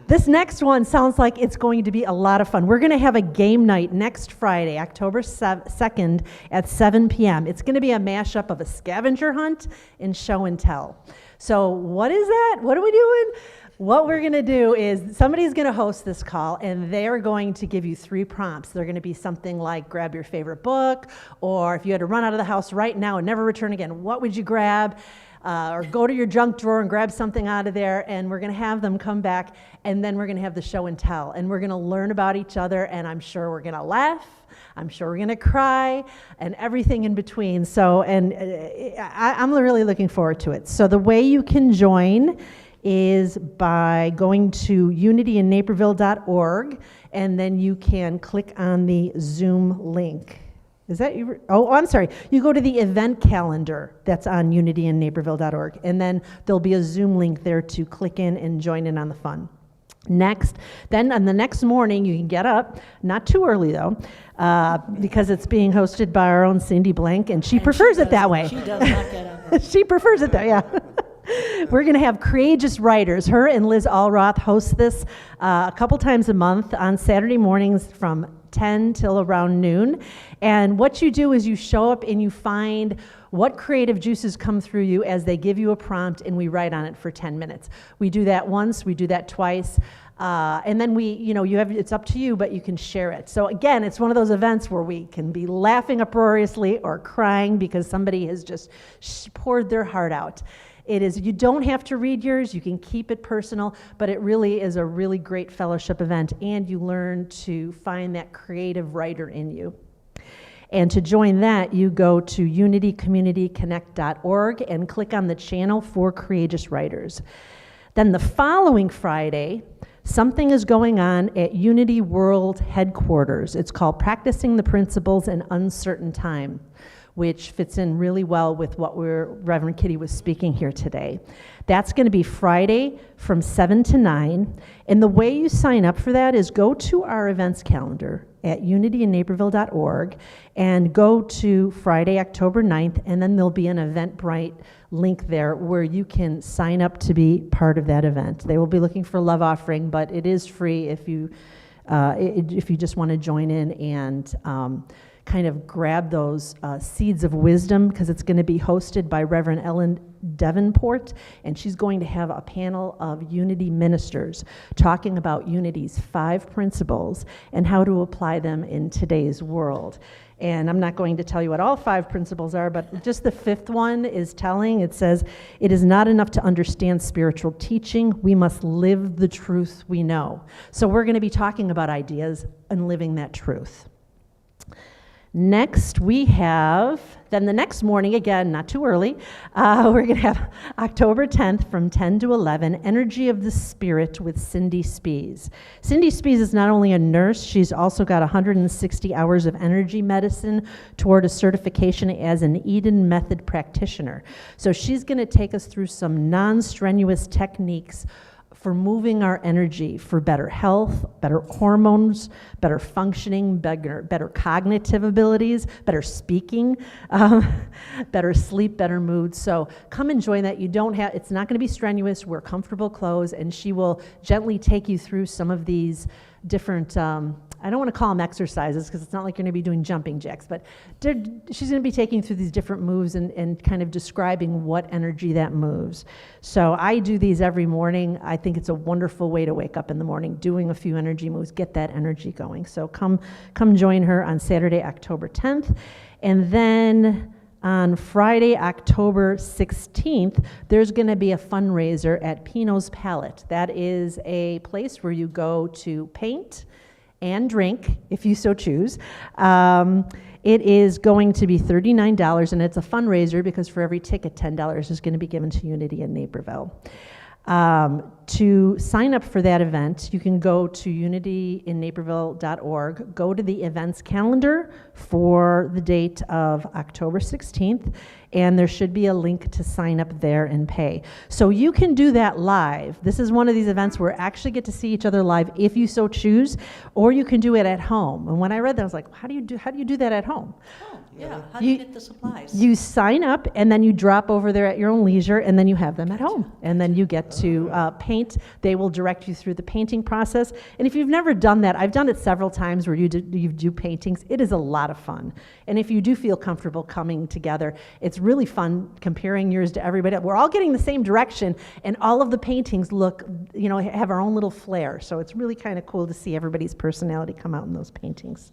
This next one sounds like it's going to be a lot of fun. We're going to have a game night next Friday, October 2nd at 7 p.m. It's going to be a mashup of a scavenger hunt and show and tell. So what is that? What are we doing? What we're going to do is somebody's going to host this call, and they're going to give you 3 prompts. They're going to be something like grab your favorite book, or if you had to run out of the house right now and never return again, what would you grab? Or go to your junk drawer and grab something out of there, and we're going to have them come back, and then we're going to have the show and tell, and we're going to learn about each other, and I'm sure we're going to laugh, I'm sure we're going to cry, and everything in between. So, and I'm really looking forward to it. So the way you can join is by going to unityinnaperville.org, and then you can click on the Zoom link. Is that you? Oh, I'm sorry. You go to the event calendar that's on unityinnaperville.org, and then there'll be a Zoom link there to click in and join in on the fun. Next, then on the next morning, you can get up, not too early though, because it's being hosted by our own Cindy Blank, and she prefers it that way. She does not get up. She prefers it that, yeah. We're going to have courageous writers. Her and Liz Allroth host this a couple times a month on Saturday mornings from 10 till around noon. And what you do is you show up and you find what creative juices come through you as they give you a prompt, and we write on it for 10 minutes. We do that once, we do that twice. And then it's up to you, but you can share it. So again, it's one of those events where we can be laughing uproariously or crying because somebody has just poured their heart out. You don't have to read yours, you can keep it personal, but it really is a really great fellowship event, and you learn to find that creative writer in you. And to join that, you go to unitycommunityconnect.org and click on the channel for Courageous Writers. Then the following Friday, something is going on at Unity World headquarters. It's called Practicing the Principles in Uncertain Time, which fits in really well with what Reverend Kitty was speaking here today. That's going to be Friday from 7 to 9. And the way you sign up for that is go to our events calendar at unityinnaperville.org and go to Friday, October 9th, and then there'll be an Eventbrite link there where you can sign up to be part of that event. They will be looking for love offering, but it is free if you just want to join in and kind of grab those seeds of wisdom, because it's going to be hosted by Reverend Ellen Davenport, and she's going to have a panel of Unity ministers talking about Unity's 5 principles and how to apply them in today's world. And I'm not going to tell you what all 5 principles are, but just the 5th one is telling. It says, it is not enough to understand spiritual teaching. We must live the truth we know. So we're going to be talking about ideas and living that truth. Next, we have, then the next morning, again, not too early, we're going to have October 10th from 10 to 11, Energy of the Spirit with Cindy Spees. Cindy Spees is not only a nurse, she's also got 160 hours of energy medicine toward a certification as an Eden Method practitioner. So she's going to take us through some non-strenuous techniques for moving our energy for better health, better hormones, better functioning, better cognitive abilities, better speaking, better sleep, better mood. So come and join that. It's not going to be strenuous. Wear comfortable clothes, and she will gently take you through some of these different, I don't want to call them exercises because it's not like you're going to be doing jumping jacks, but she's going to be taking you through these different moves and kind of describing what energy that moves. So I do these every morning. I think it's a wonderful way to wake up in the morning, doing a few energy moves, get that energy going. So come join her on Saturday, October 10th. And then on Friday, October 16th, there's going to be a fundraiser at Pino's Palette. That is a place where you go to paint and drink, if you so choose. It is going to be $39, and it's a fundraiser because for every ticket, $10 is going to be given to Unity in Naperville. To sign up for that event, you can go to unityinnaperville.org, go to the events calendar for the date of October 16th, and there should be a link to sign up there and pay. So you can do that live. This is one of these events where we actually get to see each other live if you so choose, or you can do it at home. And when I read that, I was like, how do you do that at home? Oh, yeah. How do you get the supplies? You sign up, and then you drop over there at your own leisure, and then you have them at home. And then you get to paint. They will direct you through the painting process. And if you've never done that, I've done it several times where you do paintings. It is a lot of fun. And if you do feel comfortable coming together, it's really fun comparing yours to everybody else. We're all getting the same direction, and all of the paintings have our own little flair. So it's really kind of cool to see everybody's personality come out in those paintings.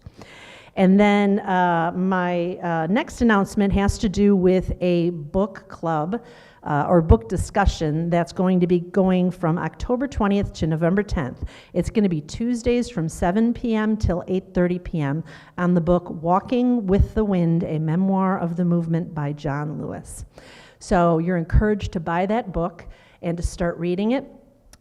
And then my next announcement has to do with a book club or book discussion that's going to be going from October 20th to November 10th. It's going to be Tuesdays from 7 p.m. till 8:30 p.m. on the book Walking with the Wind, a Memoir of the Movement by John Lewis. So you're encouraged to buy that book and to start reading it.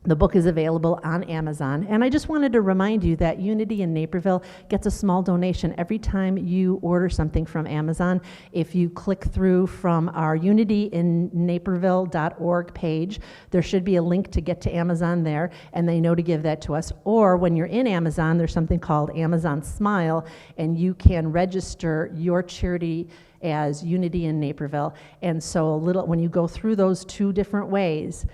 The book is available on Amazon. And I just wanted to remind you that Unity in Naperville gets a small donation every time you order something from Amazon. If you click through from our unityinnaperville.org page, there should be a link to get to Amazon there, and they know to give that to us. Or when you're in Amazon, there's something called Amazon Smile, and you can register your charity as Unity in Naperville. And so when you go through those 2 different ways,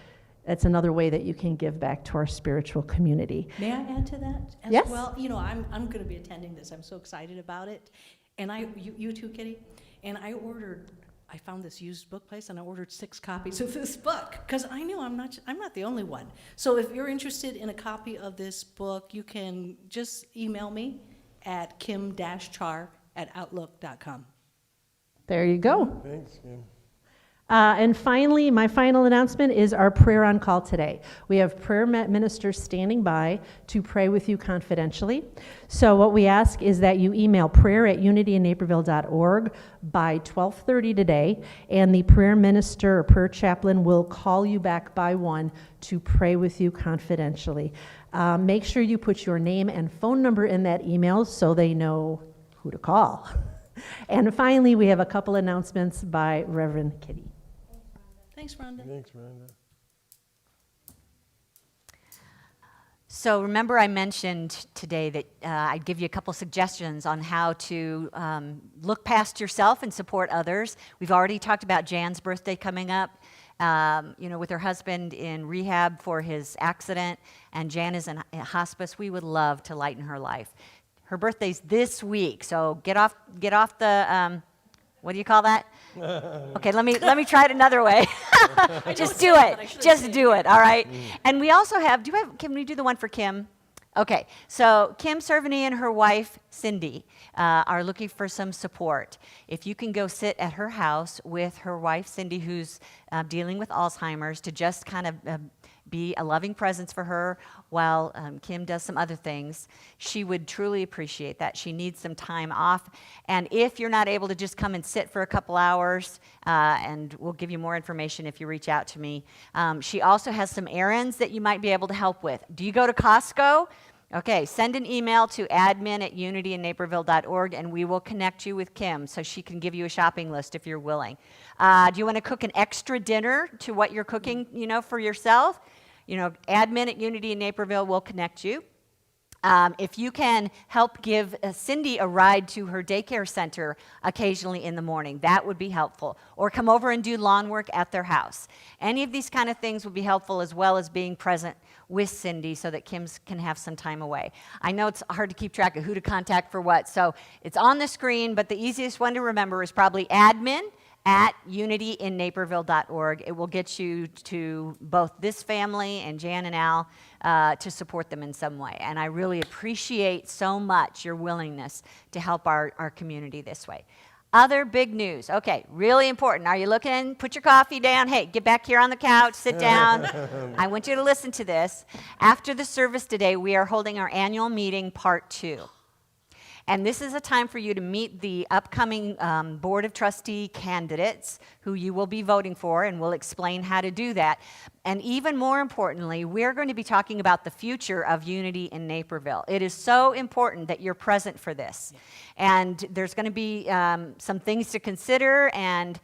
It's another way that you can give back to our spiritual community. May I add to that as Yes. well? I'm going to be attending this. I'm so excited about it. And you too, Kitty. And I found this used book place, and I ordered 6 copies of this book because I knew I'm not the only one. So if you're interested in a copy of this book, you can just email me at kim-char@outlook.com. There you go. Thanks, Kim. And finally, my final announcement is our prayer on call today. We have prayer ministers standing by to pray with you confidentially. So what we ask is that you email prayer@unityinnaperville.org by 12:30 today, and the prayer minister or prayer chaplain will call you back by 1 to pray with you confidentially. Make sure you put your name and phone number in that email so they know who to call. And finally, we have a couple announcements by Reverend Kitty. Thanks, Rhonda. Thanks, Rhonda. So remember I mentioned today that I'd give you a couple suggestions on how to look past yourself and support others. We've already talked about Jan's birthday coming up, with her husband in rehab for his accident, and Jan is in hospice. We would love to lighten her life. Her birthday's this week, so get off the, what do you call that? Okay, let me try it another way. Just do it. Just do it, all right? And we also can we do the one for Kim? Okay, so Kim Cerveny and her wife, Cindy, are looking for some support. If you can go sit at her house with her wife, Cindy, who's dealing with Alzheimer's, to just kind of be a loving presence for her while Kim does some other things, she would truly appreciate that. She needs some time off. And if you're not able to just come and sit for a couple hours, and we'll give you more information if you reach out to me, she also has some errands that you might be able to help with. Do you go to Costco? Okay, send an email to admin@unityinnaperville.org, and we will connect you with Kim so she can give you a shopping list if you're willing. Do you want to cook an extra dinner to what you're cooking, for yourself? Admin at Unity in Naperville will connect you. If you can help give Cindy a ride to her daycare center occasionally in the morning, that would be helpful. Or come over and do lawn work at their house. Any of these kind of things would be helpful, as well as being present with Cindy so that Kim can have some time away. I know it's hard to keep track of who to contact for what, so it's on the screen, but the easiest one to remember is probably admin@unityinnaperville.org. It will get you to both this family and Jan and Al to support them in some way. And I really appreciate so much your willingness to help our community this way. Other big news. Okay, really important. Are you looking? Put your coffee down. Hey, get back here on the couch. Sit down. I want you to listen to this. After the service today, we are holding our annual meeting, part 2. And this is a time for you to meet the upcoming Board of Trustee candidates who you will be voting for, and we'll explain how to do that. And even more importantly, we're going to be talking about the future of Unity in Naperville. It is so important that you're present for this. And there's going to be some things to consider and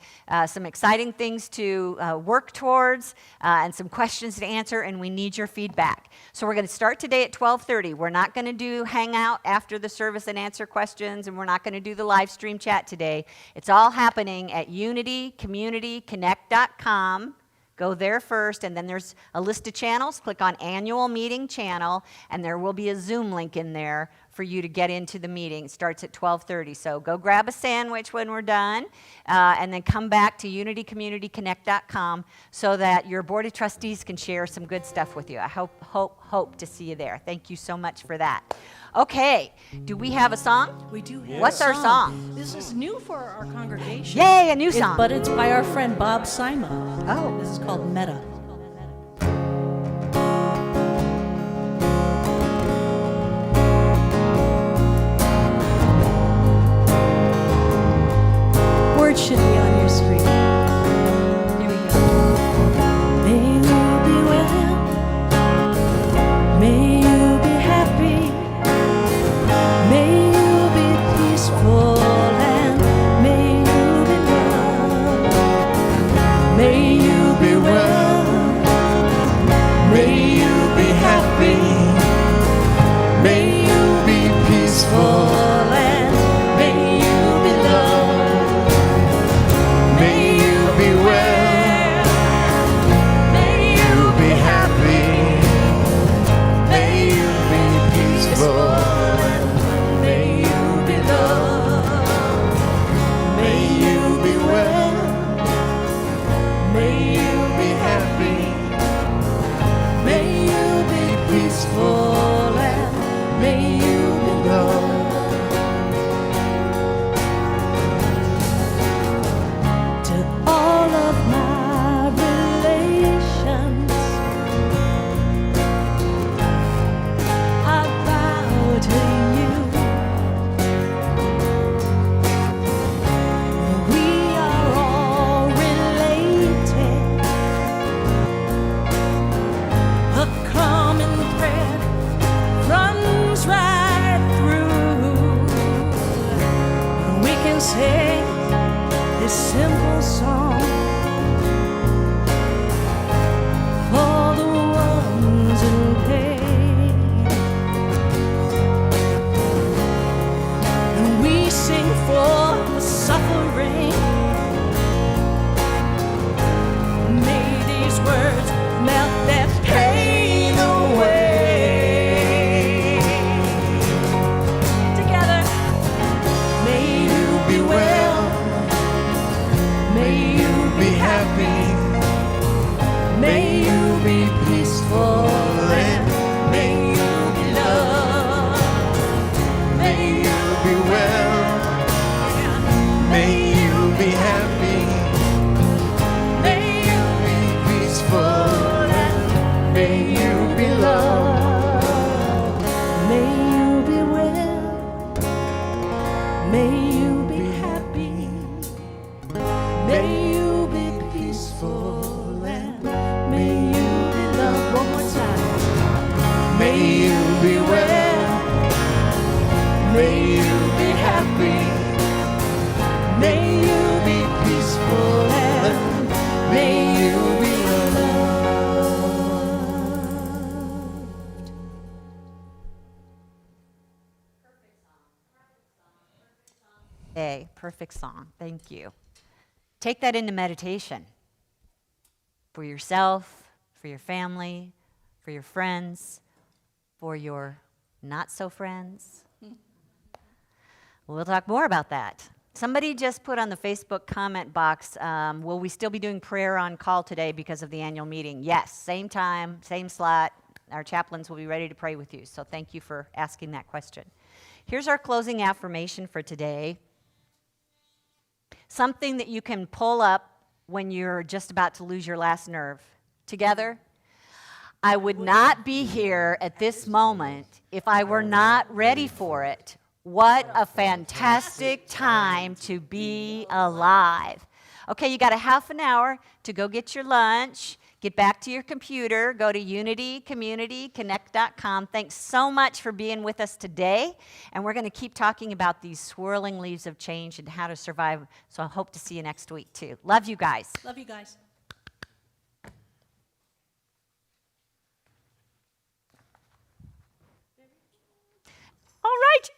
some exciting things to work towards and some questions to answer, and we need your feedback. So we're going to start today at 12:30. We're not going to do hangout after the service and answer questions, and we're not going to do the live stream chat today. It's all happening at unitycommunityconnect.com. Go there first, and then there's a list of channels. Click on Annual Meeting Channel, and there will be a Zoom link in there for you to get into the meeting. It starts at 12:30. So go grab a sandwich when we're done, and then come back to unitycommunityconnect.com so that your Board of Trustees can share some good stuff with you. I hope to see you there. Thank you so much for that. Okay, do we have a song? We do have What's a our song? This is new for our congregation. Yay, a new song. But it's by our friend Bob Sima. Oh. This is called Meta. Words should be on your screen. Here we go. May you be well. May you be happy. May you be peaceful, and may you be loved. May you be well. sing this simple song for the ones in pain. And we sing for the suffering. May these words melt their pain away. Together, may you be well, may you be happy, may you be peaceful, and may you be loved. May you be well, may you be happy, may you be peaceful, and may you be loved. May you be well, may you be happy, may you be peaceful, and may you be loved. One more time. May you be well, may you be happy, may you be peaceful, and may you be loved. Hey, perfect song. Thank you. Take that into meditation for yourself, for your family, for your friends, for your not so friends. We'll talk more about that. Somebody just put on the Facebook comment box, will we still be doing prayer on call today because of the annual meeting? Yes, same time, same slot. Our chaplains will be ready to pray with you. So thank you for asking that question. Here's our closing affirmation for today. Something that you can pull up when you're just about to lose your last nerve. Together? I would not be here at this moment if I were not ready for it. What a fantastic time to be alive. Okay, you got a half an hour to go get your lunch, get back to your computer, go to unitycommunityconnect.com. Thanks so much for being with us today. And we're going to keep talking about these swirling leaves of change and how to survive. So I hope to see you next week, too. Love you guys. Love you guys. All right.